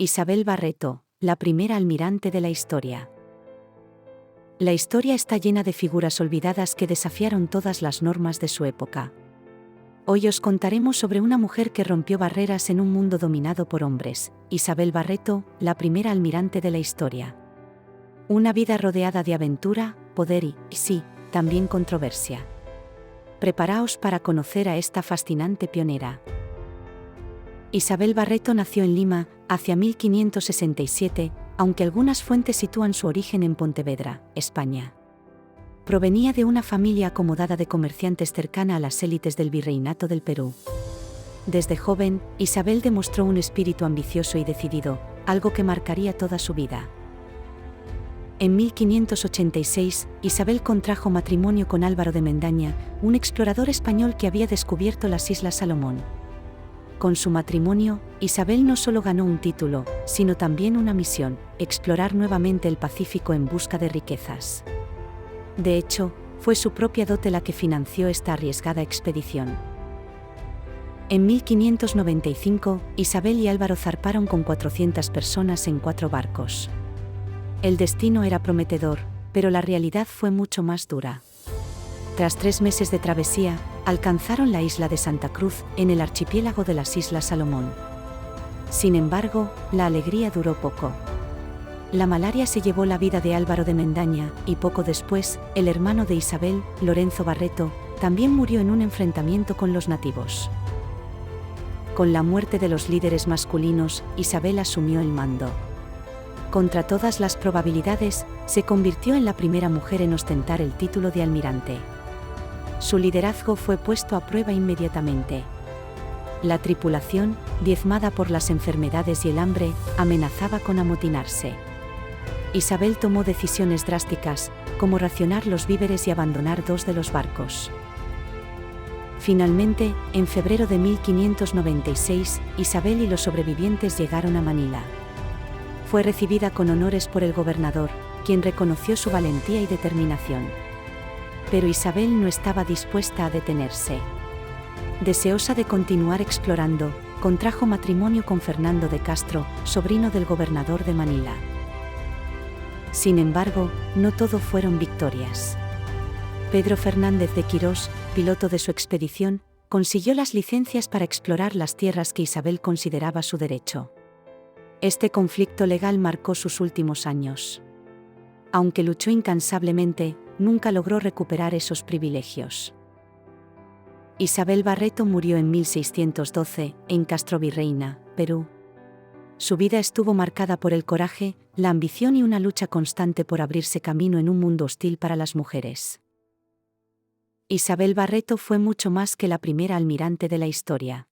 Isabel Barreto, la primera almirante de la historia. La historia está llena de figuras olvidadas que desafiaron todas las normas de su época. Hoy os contaremos sobre una mujer que rompió barreras en un mundo dominado por hombres, Isabel Barreto, la primera almirante de la historia. Una vida rodeada de aventura, poder y, sí, también controversia. Preparaos para conocer a esta fascinante pionera. Isabel Barreto nació en Lima, hacia 1567, aunque algunas fuentes sitúan su origen en Pontevedra, España. Provenía de una familia acomodada de comerciantes cercana a las élites del Virreinato del Perú. Desde joven, Isabel demostró un espíritu ambicioso y decidido, algo que marcaría toda su vida. En 1586, Isabel contrajo matrimonio con Álvaro de Mendaña, un explorador español que había descubierto las Islas Salomón. Con su matrimonio, Isabel no solo ganó un título, sino también una misión: explorar nuevamente el Pacífico en busca de riquezas. De hecho, fue su propia dote la que financió esta arriesgada expedición. En 1595, Isabel y Álvaro zarparon con 400 personas en 4 barcos. El destino era prometedor, pero la realidad fue mucho más dura. Tras 3 meses de travesía, alcanzaron la isla de Santa Cruz, en el archipiélago de las Islas Salomón. Sin embargo, la alegría duró poco. La malaria se llevó la vida de Álvaro de Mendaña, y poco después, el hermano de Isabel, Lorenzo Barreto, también murió en un enfrentamiento con los nativos. Con la muerte de los líderes masculinos, Isabel asumió el mando. Contra todas las probabilidades, se convirtió en la primera mujer en ostentar el título de almirante. Su liderazgo fue puesto a prueba inmediatamente. La tripulación, diezmada por las enfermedades y el hambre, amenazaba con amotinarse. Isabel tomó decisiones drásticas, como racionar los víveres y abandonar 2 de los barcos. Finalmente, en febrero de 1596, Isabel y los sobrevivientes llegaron a Manila. Fue recibida con honores por el gobernador, quien reconoció su valentía y determinación. Pero Isabel no estaba dispuesta a detenerse. Deseosa de continuar explorando, contrajo matrimonio con Fernando de Castro, sobrino del gobernador de Manila. Sin embargo, no todo fueron victorias. Pedro Fernández de Quirós, piloto de su expedición, consiguió las licencias para explorar las tierras que Isabel consideraba su derecho. Este conflicto legal marcó sus últimos años. Aunque luchó incansablemente, nunca logró recuperar esos privilegios. Isabel Barreto murió en 1612, en Castrovirreyna, Perú. Su vida estuvo marcada por el coraje, la ambición y una lucha constante por abrirse camino en un mundo hostil para las mujeres. Isabel Barreto fue mucho más que la primera almirante de la historia.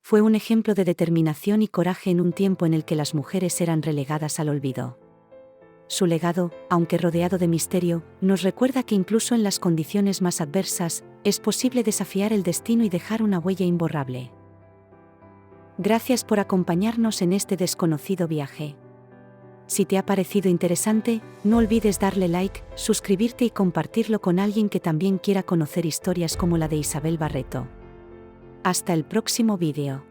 Fue un ejemplo de determinación y coraje en un tiempo en el que las mujeres eran relegadas al olvido. Su legado, aunque rodeado de misterio, nos recuerda que incluso en las condiciones más adversas, es posible desafiar el destino y dejar una huella imborrable. Gracias por acompañarnos en este desconocido viaje. Si te ha parecido interesante, no olvides darle like, suscribirte y compartirlo con alguien que también quiera conocer historias como la de Isabel Barreto. Hasta el próximo vídeo.